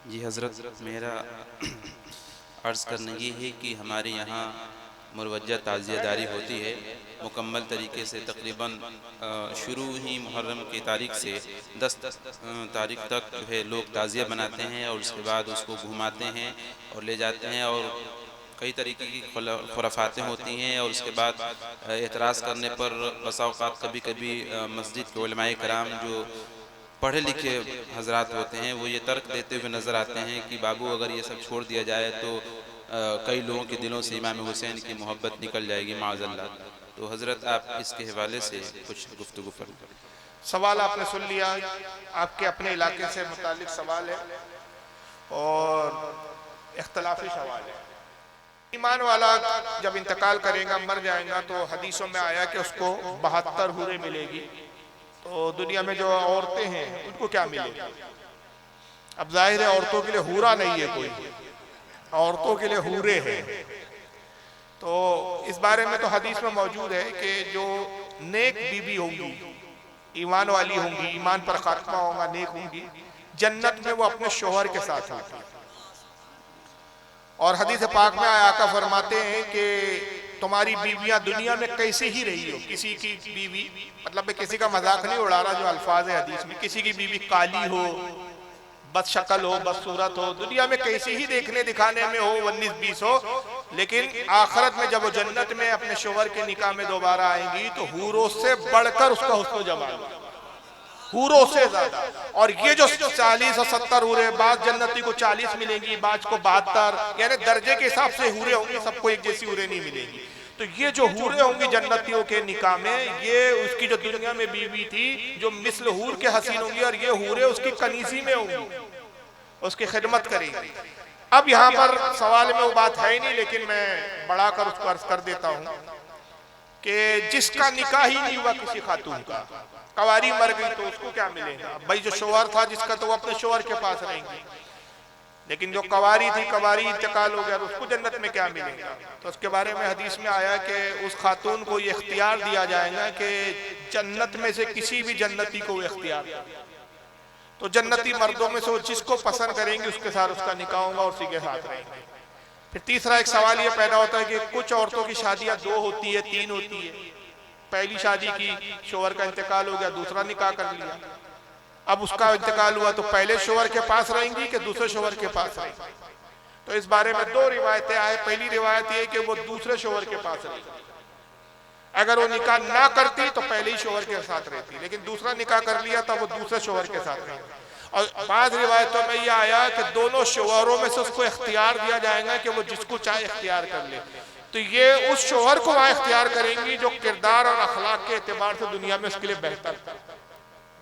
जी हज़रत, मेरा अर्ज़ करना ये है कि हमारे यहाँ मुरवज्जा ताज़ियादारी होती है मुकम्मल तरीके से। तकरीबन शुरू ही मुहर्रम की तारीख से 10 तारीख तक जो है लोग ताज़िया बनाते हैं और उसके बाद उसको घुमाते हैं और ले जाते हैं, और कई तरीके की खुराफातें होती हैं। और उसके बाद एतराज़ करने पर बसा औक़ात कभी कभी मस्जिद के उलमाए कराम जो पढ़े लिखे हजरात होते हैं वो ये तर्क देते हुए नज़र आते हैं कि बाबू अगर ये सब छोड़ दिया जाए तो कई लोगों के दिलों से इमाम हुसैन की मोहब्बत निकल जाएगी माअज़ल्लाह। तो हज़रत आप इसके हवाले से कुछ गुफ्तगू फरमाएं। सवाल आपने सुन लिया, आपके अपने इलाके से मुतालिक सवाल है और इख्तलाफी सवाल है। ईमान वाला जब इंतकाल करेगा, मर जाएगा, तो हदीसों में आया कि उसको 72 हूरें मिलेगी। तो दुनिया में जो औरतें हैं उनको क्या मिलेगा? अब जाहिर है औरतों के लिए हूरा नहीं है कोई, औरतों के लिए हूरे हैं। तो इस बारे में तो हदीस में मौजूद है कि जो नेक बीबी होंगी, ईमान वाली होंगी, ईमान पर खात्मा होगा, नेक होंगी, जन्नत में वो अपने शोहर के साथ होंगी। और हदीस पाक में आका फरमाते हैं कि तुम्हारी बीवियां दुनिया में कैसे ही रही हो, किसी की बीवी, मतलब मैं किसी का मजाक नहीं उड़ा रहा, जो अल्फाज है हदीस में, किसी की बीवी काली हो, बदशक्ल हो, बदसूरत हो, दुनिया में कैसे ही देखने दिखाने में हो, 19-20 हो, लेकिन आखिरत में जब वो जन्नत में अपने शोहर के निकाह में दोबारा आएंगी तो हूरों से बढ़कर उसका हुस्न जमाल, हूरों से ज्यादा। और ये जो 40 और 70 हूरे, बाज जन्नती को 40 मिलेंगी, बाज को 72, यानी दर्जे के हिसाब से हूरे होंगी, सबको एक जैसी हूरे नहीं मिलेंगी। तो ये जो हूरे होंगी जन्नतियों के निकाह में, ये उसकी जो दुनिया में बीवी थी जो मिस्ल हूर के हसीन होंगी, और ये हूरे उसकी कनीजी में होंगी, उसकी खिदमत करेंगी। अब यहाँ पर सवाल में वो बात है ही नहीं, लेकिन मैं बढ़ाकर उसको अर्ज कर देता हूँ कि जिसका निकाह ही नहीं हुआ किसी खातून का, कवारी मर गई, तो उसको क्या मिलेगा? भाई जो शोहर था जिसका, तो वो अपने शोहर के पास रहेंगी, लेकिन जो कवारी थी, कवारी इंतकाल हो गया, तो उसको जन्नत में क्या मिलेगा? तो उसके बारे में हदीस में आया कि उस खातून को ये इख्तियार दिया जाएगा कि जन्नत में से किसी भी जन्नती को इख्तियार, तो जन्नती मर्दों में से वो जिसको पसंद करेंगे उसके साथ उसका निकाह होगा और उसी के साथ रहेंगे। फिर तीसरा एक सवाल ये पैदा होता है कि कुछ औरतों की शादियां 2 होती है, 3 होती है। पहली शादी की, शोहर का इंतकाल हो गया, दूसरा निकाह कर लिया, अब उसका इंतकाल हुआ, तो पहले शोहर के पास रहेंगी कि दूसरे शोहर के पास रहेंगी? तो इस बारे में 2 रिवायतें आए। पहली रिवायत ये कि वो दूसरे शोहर के पास रहेगी, अगर वो निकाह ना करती तो पहले ही शोहर के साथ रहती, लेकिन दूसरा निकाह कर लिया तब वो दूसरे शोहर के साथ रहेगी। और बाद रिवायतों में यह आया कि दोनों शोहरों में से उसको इख्तियार दिया जाएगा कि वो जिसको चाहे इख्तियार कर ले। तो ये उस शोहर को वहां इख्तियार करेंगी जो किरदार और अखलाक के एतबार से दुनिया में उसके लिए बेहतर था,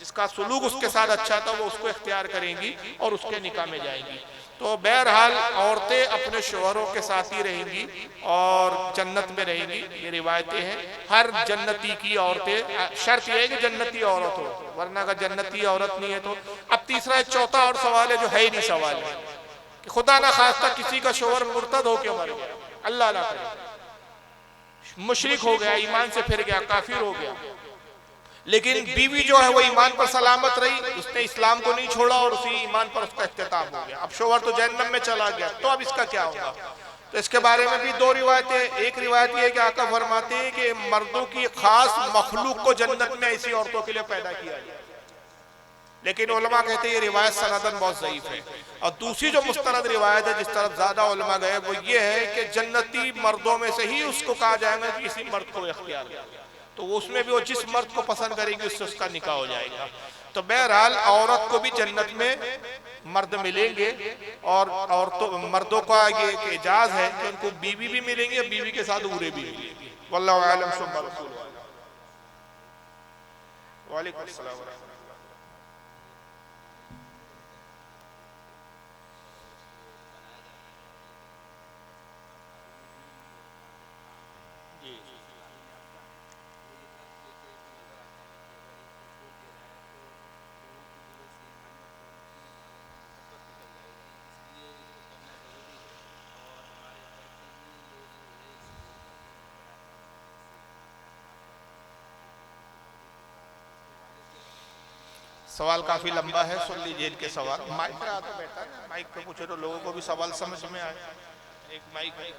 जिसका सुलूक उसके साथ अच्छा था, वो उसको इख्तियार करेंगी और उसके निकाह में जाएंगी। तो बहरहाल औरतें अपने शोहरों के साथ ही रहेंगी और जन्नत में रहेंगी, ये रिवायतें हैं। हर जन्नती की औरतें, शर्त यह है कि जन्नती औरत हो, वरना अगर जन्नती औरत नहीं है तो। अब तीसरा एक चौथा और सवाल है जो है ही नहीं सवाल है कि खुदा ना खास्ता किसी का शोहर मुर्तद होकर मर गया, अल्लाह ना करे, मुशरिक हो गया, ईमान से फिर गया, काफिर हो गया, लेकिन बीवी जो है वो ईमान पर सलामत रही, उसने इस्लाम को नहीं छोड़ा और उसी ईमान पर उसका इख्तिताम हो गया। अब शोहर तो जहन्नम में चला गया, तो अब इसका क्या होगा? तो इसके बारे में भी 2 रिवायतें। एक रिवायत ये है कि आका फरमाते हैं कि मर्दों की खास मखलूक को जन्नत में ऐसी औरतों के लिए पैदा किया गया, लेकिन उलमा कहते हैं ये रिवायत सनदन बहुत ज़ईफ है। और दूसरी जो मुस्तनद रिवायत है जिस तरफ ज्यादा उलमा गए वो ये है कि जन्नती मर्दों में से ही उसको कहा जाएगा कि किसी मर्द को इख्तियार किया, तो वो उसमें भी वो जिस मर्द को पसंद करेंगे उससे उसका निकाह हो जाएगा। तो बहरहाल औरत को भी जन्नत में मर्द मिलेंगे, और औरतों मर्दों का ये एक एजाज है कि उनको बीवी भी मिलेंगी और बीवी के साथ उरे भी मिलेंगे। वल्लाहु आलम सुम्मा रसूल। वालेकुम अस्सलाम। सवाल काफी लंबा है, सुन लीजिए इनके सवाल। माइक पे आता बैठा है ना, माइक पे पूछे तो लोगों को भी सवाल समझ में आए। एक माइक है,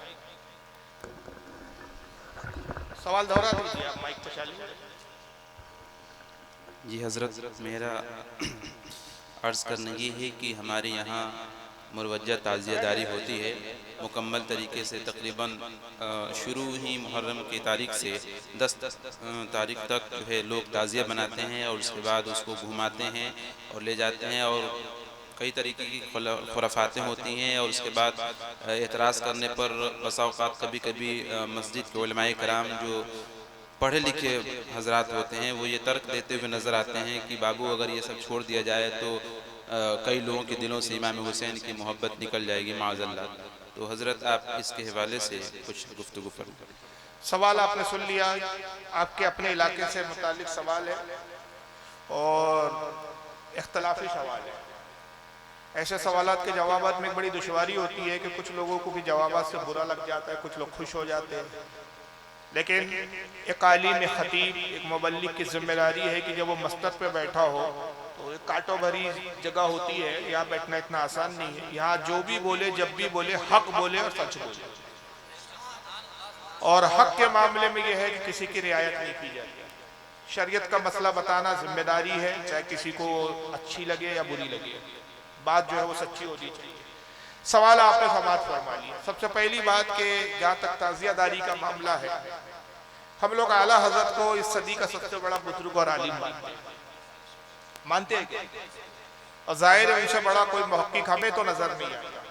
सवाल दोहरा दीजिए आप, माइक पे चालू। जी हज़रत, मेरा अर्ज़ करना ये है कि हमारे यहाँ मुरवज्जा ताज़ियादारी होती है मुकम्मल तरीके से। तकरीबन शुरू ही मुहर्रम की तारीख से 10 तारीख तक जो है लोग ताज़िया बनाते हैं और उसके बाद उसको घुमाते हैं और ले जाते हैं, और कई तरीके की खुराफातें होती हैं। और उसके बाद एतराज़ करने पर बसा औक़ात कभी कभी मस्जिद के उलमाए कराम जो पढ़े लिखे हजरात होते हैं वो ये तर्क देते हुए नज़र आते हैं कि बाबू अगर ये सब छोड़ दिया जाए तो कई लोगों के दिलों से इमाम हुसैन की मोहब्बत निकल जाएगी माअज़ल्लाह। तो हज़रत आप इसके हवाले से कुछ गुफ्तगू फरमाएं। सवाल आपने सुन लिया, आपके अपने इलाके से मुतालिक सवाल है और इख्तलाफी सवाल है। ऐसे सवालात के जवाबात में एक बड़ी दुश्वारी होती है कि कुछ लोगों को भी जवाबात से बुरा लग जाता है, कुछ लोग खुश हो जाते हैं। लेकिन एक आलिम, खतीब, एक मुबल्लिग की जिम्मेदारी है कि जब वो मस्तक पे बैठा हो तो एक कांटों भरी जगह होती है, यहाँ बैठना इतना आसान नहीं है। यहाँ जो भी बोले, जब भी बोले, हक बोले और सच बोले। और हक के मामले में यह है कि किसी की रियायत नहीं की जाती। शरीयत का मसला बताना जिम्मेदारी है, चाहे किसी को अच्छी लगे या बुरी लगे, बात जो है वो सच्ची होनी चाहिए। सवाल आपने समाप्त फरमा लिया। सबसे पहली बात कि जहाँ तक ताज़ियादारी का मामला है, हम लोग आला हजरत को इस सदी का सबसे बड़ा बुजुर्ग और आलिम मानते हैं क्या? और जाहिर है उनसे बड़ा कोई मुहक्किक हमें तो नजर नहीं आएगा।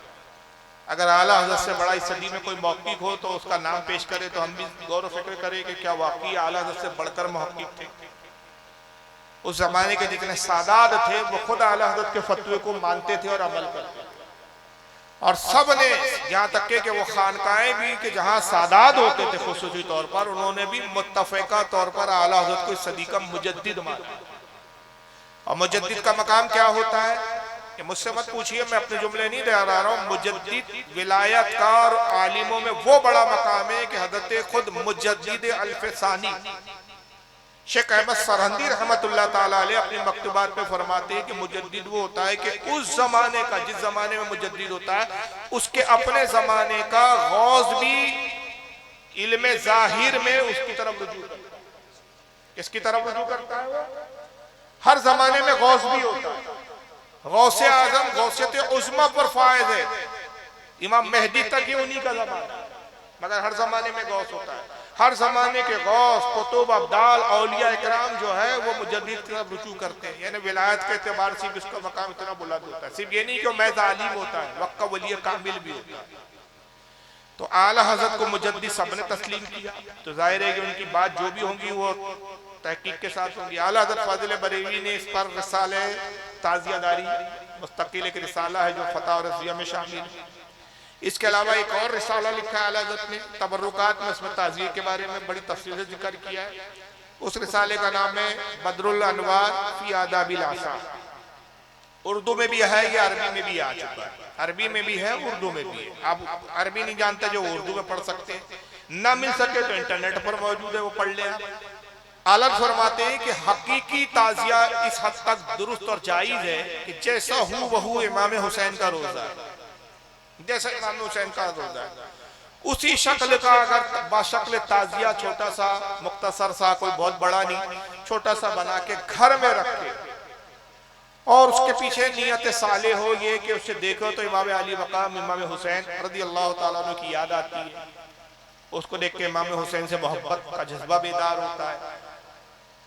अगर आला हजरत से बड़ा इस सदी में कोई मुहक्किक हो तो उसका नाम पेश करे तो हम भी गौर फिक्र करें कि क्या वाकई आला हजरत से बढ़कर मुहक्किक थे। उस जमाने के जितने सादात थे वो खुद आला हजरत के फतवे को मानते थे और अमल करते थे। और सब ने, यहाँ तक के कि वो खानकाएं भी कि जहाँ सादात होते थे खुसूसी तौर पर, उन्होंने भी मुत्तफ़िका तौर पर आला हज़रत को इस सदी का मुजद्दिद माना। और मुजद्दिद का मकाम क्या होता है कि मुझसे मत पूछिए, मैं अपने जुमले नहीं दे रहा हूँ। मुजद्दिद विलायत का और आलिमों में वो बड़ा मकाम है कि हज़रत खुद मुजद्दिद अल्फ़सानी शेख अहमद सरहंदी रहमतुल्लाह ताला अलैह अपनी मकतूबात में फरमाते हैं कि मुजद्दिद वो होता है कि उस जमाने का, जिस जमाने में मुजद्दिद होता है, उसके अपने जमाने का गौस भी इल्म जाहिर में उसकी तरफ रुजू करता है। किसकी तरफ रुजू करता है? वो हर जमाने में गौस भी होता है। गौसे आजम, गौसियत उज़्मा पर फायद है, इमाम मेहदी तक ही उन्हीं का जमाना, मगर हर जमाने में गौस होता है। हर जमाने के गौस, कुतुब, अब्दाल, औलिया इकराम जो है वो मुजद्दिद की तरफ रुजू करते हैं। यानी विलायत के एतबार से भी उसका मकाम इतना बुलंद होता है। सिर्फ ये नहीं कि महज़ आलिम होता है, वक्त का वली कामिल भी होता है। तो आला हज़रत को मुजद्दिद सबने तस्लीम किया, तो जाहिर है कि उनकी बात जो भी होंगी वो तहकीक के साथ होंगी। आला हज़रत फाज़िल बरेलवी ने इस पर रिसाले ताज़ियादारी मुस्तकिल एक रिसाला है जो फतह और रज़िया में शामिल है। इसके अलावा एक और रिसाला लिखा है आला हज़रत ने तबर्रुकात में, उसमें ताज़िये के बारे में बड़ी तफसील से जिक्र किया है। उस रिसाले का नाम है बदरुल अनवार फी आदाबिल आसा। उर्दू में भी है, ये अरबी में भी आ चुका है। अरबी में भी है, उर्दू में भी है। आप अरबी नहीं जानते जो उर्दू में पढ़ सकते हैं, ना मिल सके तो इंटरनेट पर मौजूद है, वो पढ़ ले। अलग फरमाते हैं कि हकीकी ताज़िया इस हद तक दुरुस्त और जायज़ है कि जैसा हूँ वहू इमाम हुसैन का रोज़ा है, जैसा इमाम हुसैन का रोज़ा है उसी शक्ल का अगर बाशक्ल ताज़िया छोटा सा मुख्तसर सा, कोई बहुत बड़ा नहीं, छोटा सा बना के घर में रखे और उसके पीछे नियत साले हो ये कि उसे देखो तो इमाम अली मकाम इमाम हुसैन रज़ियल्लाहु ताला अन्हु की याद आती है। उसको देख के इमाम हुसैन से मोहब्बत का जज्बा बेदार होता है।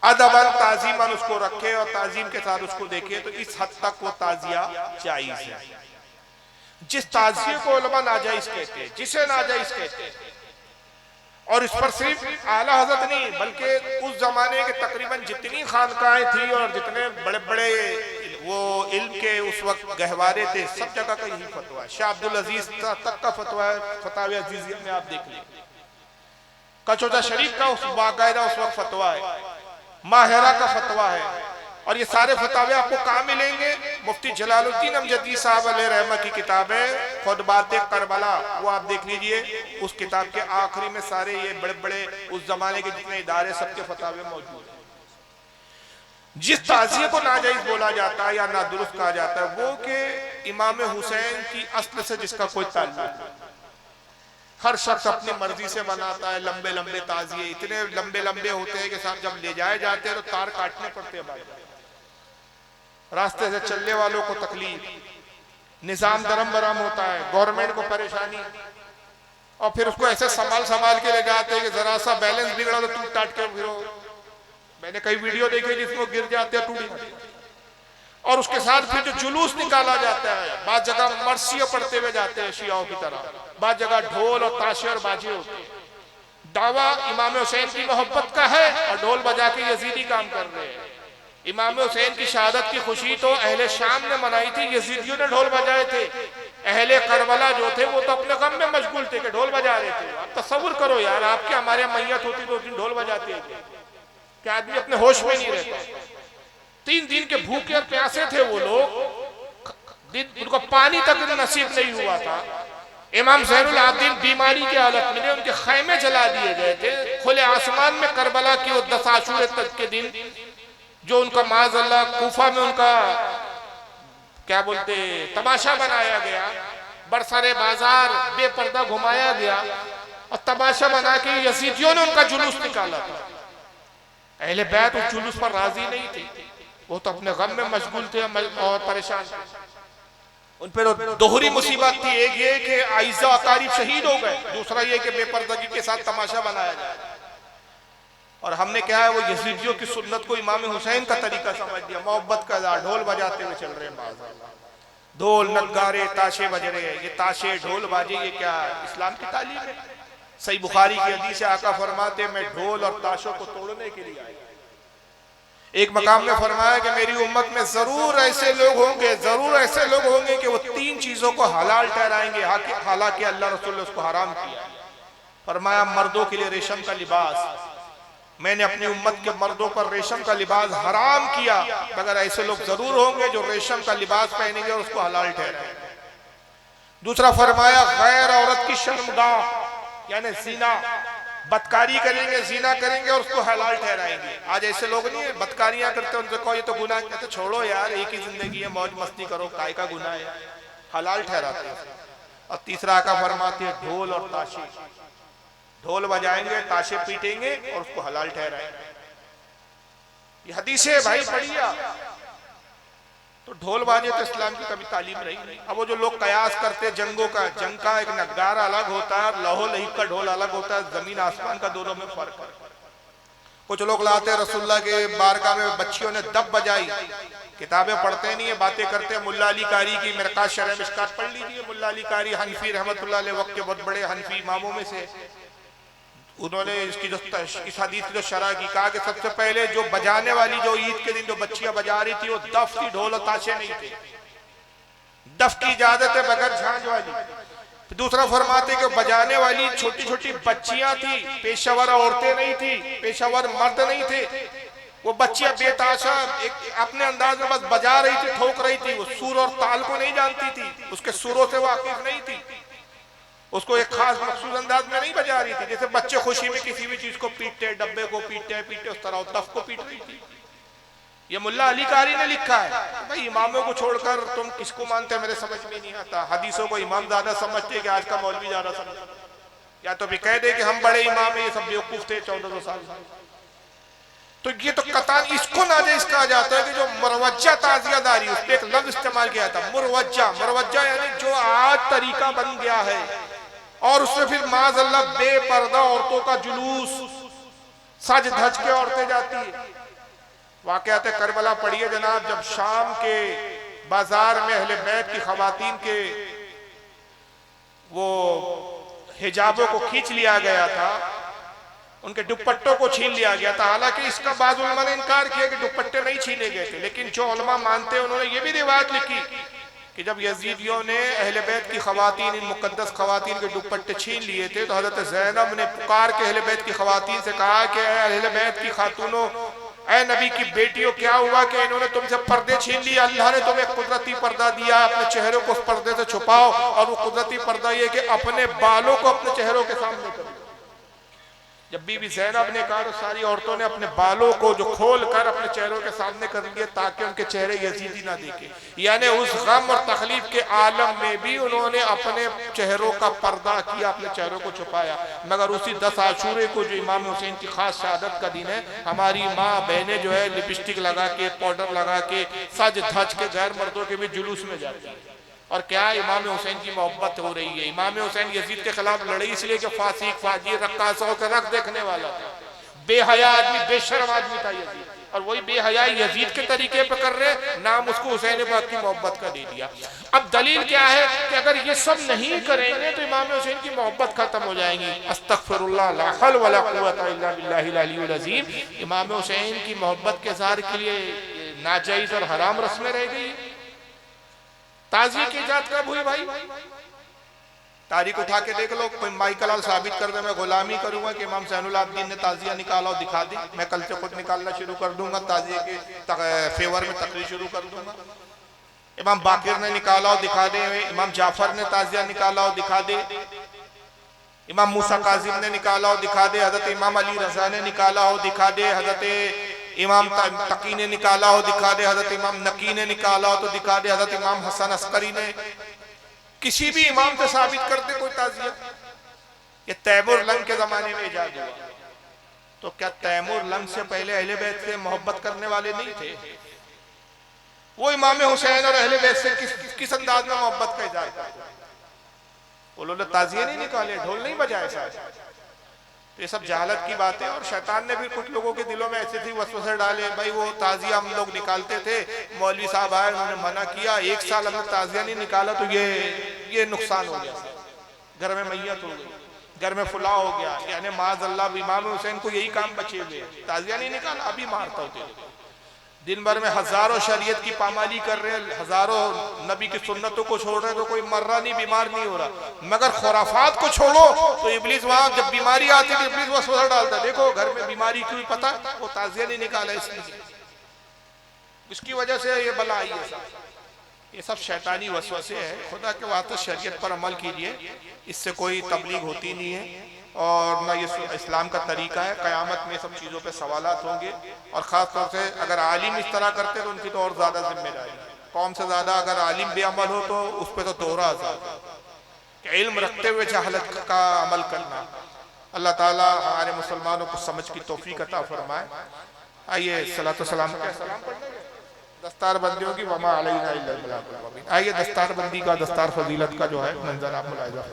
अदबन ताज़ीमन उसको रखे और ताज़ीम के साथ उसको देखे, तो इस हद तक वो ताज़िया जायज़ है। जिस ताज़िये को उलमा नाजायज़ कहते हैं, जिसे नाजायज़ कहते हैं, और इस पर सिर्फ आला हज़रत नहीं बल्कि उस जमाने के तकरीबन जितनी खानकाएं थी और जितने बड़े बड़े वो इल्म के उस वक्त गहवारे थे, सब जगह का यही फतवा है। शाह अब्दुल अजीज तक का फतवा है, फतावे अजीज़िया में आप देख लीजिए। कचौजा शरीफ का उस बाकायदा उस वक्त फतवा है, माहिरा का फतवा है, और ये सारे फतावे आपको कहाँ मिलेंगे? मुफ्ती जलालुद्दीन अमजदी साहब अलैहि रहमत की किताब है खुतबात करबला, वो आप देख लीजिए। उस किताब के आखिरी में सारे ये बड़े बड़े उस जमाने के जितने इदारे सबके फतावे मौजूद हैं। जिस ताज़िये को नाजायज बोला जाता है या नादुरुस्त कहा जाता है वो कि इमाम हुसैन की अस्ल से जिसका कोई ताल्लुक नहीं। हर शख्स अपनी मर्जी से बनाता है। लंबे लंबे ताज़िये इतने लंबे लंबे होते हैं कि साहब जब ले जाए जाते हैं तो तार काटने पड़ते हैं, रास्ते से चलने वालों को तकलीफ, निजाम दरम बरम होता है, गवर्नमेंट को परेशानी, और फिर उसको ऐसे संभाल संभाल के ले जाते हैं कि जरा सा बैलेंस बिगड़ा तो टूट टाट के फिरो। मैंने कई वीडियो देखे जिसमें गिर जाते हैं, टूट जाते हैं। और उसके साथ फिर जो जुलूस निकाला जाता है, बाद जगह मर्सिया पढ़ते हुए जाते हैं शियाओं की तरह, बाद जगह ढोल और ताशे और बाजे होते हैं। दावा इमाम हुसैन की मोहब्बत का है और ढोल बजा के यजीदी काम कर रहे हैं। इमाम हुसैन की शहादत की खुशी तो अहले शाम ने मनाई थी, यजीदियों ने ढोल बजाए थे। अहले करबला जो थे वो तो अपने गम में मशगूल थे कि ढोल बजा रहे थे। आप तसव्वुर करो यार, आपके हमारे मैयत होती तो दिन ढोल बजाते थे कि आदमी अपने होश में नहीं रहता। 3 दिन के भूखे और प्यासे थे वो लोग, उनको पानी तक नसीब नहीं हुआ था। इमाम ज़ैनुल आबिदीन बीमारी की हालत में, उनके खैमे जला दिए गए थे खुले आसमान में। करबला की 10 आशूरे तक के दिन जो उनका माज़अल्लाह कूफा में उनका क्या बोलते तमाशा बनाया गया, बरसरे बाजार बेपर्दा घुमाया गया और तमाशा बना के यजीदियों ने उनका जुलूस निकाला था। अहले बैत उस जुलूस पर राजी नहीं थे, वो तो अपने गम में मशगूल थे और परेशान। उन पर दोहरी मुसीबत थी, एक ये कि आइज़ा अकारीब शहीद हो गए, दूसरा ये कि बेपर्दगी के साथ तमाशा बनाया जाए। और हमने क्या है वो यजीदियों की सुन्नत को इमाम हुसैन का तरीका समझ लिया। मोहब्बत का ढोल बजाते हुए चल रहे हैं, ढोल नगारे ताशे बज रहे हैं। ये ताशे ढोल बाजे ये क्या इस्लाम की तालीम है? सही बुखारी की हदीस से आका फरमाते मैं ढोल और ताशों को तोड़ने के लिए आया। एक मकाम में फरमाया कि मेरी उम्मत में जरूर ऐसे लोग होंगे, जरूर ऐसे लोग होंगे कि वो 3 चीजों को हलाल ठहराएंगे, हालांकि अल्लाह रसूल ने उसको हराम किया। फरमाया मर्दों के लिए रेशम का लिबास, मैंने अपनी उम्मत के मर्दों पर रेशम का लिबास हराम किया, मगर ऐसे लोग जरूर होंगे जो रेशम का लिबास पहनेंगे और उसको हलाल ठहराएंगे। दूसरा फरमाया गैर औरत की शर्मगाह यानी जीना, बदकारी करेंगे, जीना करेंगे और उसको हलाल ठहराएंगे। आज ऐसे लोग नहीं है बदकारियां करते, उनसे कहो ये तो गुनाह, कहते छोड़ो यार एक ही जिंदगी है, मौज मस्ती करो, काय का गुनाह है, हलाल ठहराते हैं। और तीसरा आका फरमाते हैं ढोल और ताशे, ढोल बजाएंगे ताशे पीटेंगे और उसको हलाल ठहराएंगे। ये हदीस है भाई, पढ़िए। तो ढोल बाजे तो इस्लाम की कभी तालीम रही नहीं। अब वो जो लोग कयास करते जंगों का, जंग का एक नगदार अलग होता है, लहो लही का ढोल अलग होता है, जमीन आसमान का दोनों में फर्क है। कुछ लोग लाते हैं रसूलुल्लाह के बारगाह में बच्चियों ने दब बजाई, किताबें पढ़ते नहीं है, बातें करते हैं। मुल्ला अली कारी की मिरकात शरह मिशकात पढ़ लीजिए। मुल्ला अली कारी हनफी रहमतुल्लाह अलैह वक्त के बहुत बड़े हनफी इमामों में से, उन्होंने इसकी जो इस हदीस की जो शरह की, कहा कि सबसे पहले जो बजाने वाली जो ईद के दिन जो बच्चियां बजा रही थी वो दफ की, ढोल और ताशे नहीं थे। दफ की इजाजत है बगैर झांझ वाली। दूसरा फरमाते कि बजाने वाली छोटी छोटी बच्चियां थी, पेशावर औरतें नहीं थी, पेशावर मर्द नहीं थे। वो बच्चियां बेताशा एक अपने अंदाज में बस बजा रही थी, ठोक रही थी। वो सुर और ताल को नहीं जानती थी, उसके सुरों से वाकिफ नहीं थी, उसको एक खास मखसूस अंदाज में नहीं बजा रही थी। जैसे बच्चे खुशी में किसी भी चीज को पीटते, डब्बे को पीटते उस तरह दफ को पीट रही थी। ये मुल्ला अली कारी ने लिखा है। तो भाई इमामों को छोड़कर तुम किसको मानते, मेरे समझ में नहीं आता। हदीसों को इमाम ज्यादा समझते कि आज का मौलवी ज्यादा समझते, या तो भी कह दे कि हम बड़े इमाम है, ये सब बेवकूफ थे 1400 साल। तो ये तो कतान इसको नाजायज कहा जाता है कि जो मुरवज्जा ताजियादारी, उस पर एक लफ्ज इस्तेमाल किया था मुरवज्जा। मुरवज्जा यानी जो आज तरीका बन गया है और उसमें फिर माज़अल्लाह बेपर्दा औरतों का जुलूस, सज धज के औरतें जाती है। वाक़यात करबला पढ़िए जनाब, जब शाम के बाजार में अहले बैत की खवातीन के वो हिजाबों को खींच लिया गया था, उनके दुपट्टों को छीन लिया गया था। हालांकि इसका बाज़ उलमा ने इनकार किया कि दुपट्टे नहीं छीने गए थे, लेकिन जो उलमा मानते हैं उन्होंने ये भी रिवायत लिखी कि जब यजीदियों ने अहले बैत की खवातीन, इन मुकद्दस खवातीन के दुपट्टे छीन लिए थे, तो हजरत ज़ैनब ने पुकार के अहले बैत की खवातीन से कहा कि अहले बैत की खातूनों, ऐ नबी की बेटियों, क्या हुआ कि इन्होंने तुमसे पर्दे छीन लिए? अल्लाह ने तुम्हें कुदरती पर्दा दिया, अपने चेहरे को उस पर्दे से छुपाओ। और वो कुदरती पर्दा ये कि अपने बालों को अपने चेहरों के सामने करो। जब बीबी ज़ैनब ने कहा तो सारी औरतों ने अपने बालों को जो खोल कर अपने चेहरों के सामने कर लिए ताकि उनके चेहरे यजीदी ना देखे। यानी उस गम और तकलीफ के आलम में भी उन्होंने अपने चेहरों का पर्दा किया, अपने चेहरों को छुपाया। मगर उसी 10 आशूरे को जो इमाम हुसैन की खास शहादत का दिन है, हमारी माँ बहनें जो है लिपस्टिक लगा के, पाउडर लगा के, सज धज के गैर मर्दों के भी जुलूस में जाती है। और क्या इमाम हुसैन की मोहब्बत हो रही है। इमाम हुसैन यजीद के खिलाफ लड़े इसलिए कि फासिक फाजिर रक्कासों का रख देखने वाला था, बेहया आदमी, बेशर्म आदमी था यजीद। और वही बेहया यजीद के तरीके पर कर रहे, नाम उसको हुसैन पाक की मोहब्बत का दे दिया। अब दलील क्या है कि अगर ये सब नहीं करेंगे तो इमाम हुसैन की मोहब्बत खत्म हो जाएगी। अस्तगफिरुल्लाह, ला हौल वला कुव्वता इल्ला बिल्लाहिल अलिय्युल अज़ीम। इमाम हुसैन की मोहब्बत के इज़हार के लिए नाजायज और हराम रस्में रह गई। ताज़िए की इजाज़त कब हुई भाई? तारीख उठा के देख लो, कोई माई कलाल साबित कर दे। मैं गुलामी करूंगा कि इमाम ज़ैनुल आबिदीन ने ताज़िया निकाला और दिखा दी। मैं कल से खुद निकालना शुरू कर दूंगा, ताज़िए के फेवर में तकरीर शुरू कर दूंगा। इमाम बाकिर ने निकाला और दिखा दे, इमाम जाफर ने ताज़िया निकाला और दिखा दे, इमाम मूसा काजिम ने निकाला और दिखा दे, हजरत इमाम अली रज़ा ने निकाला और दिखा दे, हजरत इमाम तकी ने निकाला हो दिखा दे, हजरत इमाम नकी ने निकाला हो तो दिखा दे, हजरत इमाम हसन अस्करी ने। किसी भी इमाम से साबित करते कोई ताज़िया। ये तैमूर लंग के जमाने में इजाद हुआ। तो क्या तैमूर लंग से पहले अहले बैत से मोहब्बत करने वाले नहीं थे? वो इमाम हुसैन और अहले बैत से किस अंदाज में मोहब्बत का इज़हार करते? उन्होंने ताज़िया नहीं निकाले, ढोल नहीं बजाए साहब। ये सब जहालत की बातें। और शैतान ने भी कुछ लोगों के दिलों में ऐसे थी वसवसे डाले, भाई वो ताज़िया हम लोग निकालते थे, मौलवी साहब आए उन्होंने मना किया, 1 साल हमने ताज़िया नहीं निकाला तो ये नुकसान हो गया, घर में मैयत हो गई, घर में फुला हो गया। यानी माज़अल्लाह इमाम हुसैन को यही काम बचे हुए, ताज़िया नहीं निकाला, अभी मारता होते। दिन भर में हजारों शरीयत की पामाली कर रहे हैं, हजारों नबी की सुन्नतों को छोड़ रहे हैं, तो कोई मर रहा नहीं, बीमार नहीं हो रहा। मगर खुराफात को छोड़ो तो इब्लीस वहां जब बीमारी आती है इब्लीस वसवसा डालता, देखो घर में बीमारी क्यों, पता वो ताज़िया नहीं निकाला इसलिए, उसकी वजह से ये बला आई है। ये सब शैतानी वसवसे है। खुदा के वास्ते शरीयत पर अमल कीजिए, इससे कोई तबलीग होती नहीं है और ना ये इस्लाम का तरीका है। क़यामत में सब चीज़ों पे सवालात होंगे। और ख़ास तौर से अगर आलिम इस तरह करते तो उनकी तो और ज़्यादा जिम्मेदारी। कौम से ज़्यादा अगर आलिम बेअमल हो तो उस पर तो दोहरा अज़ाब। इल्म रखते हुए जहालत का अमल करना। अल्लाह ताला हमारे मुसलमानों को समझ की तौफीक अता फरमाए। आइए सलातो सलाम दस्तार बंदियों की वमा अलैना इल्लल बलाग। आइए दस्तार बंदी का, दस्तार फजीलत का जो है मंजर आप मुलाहिजा।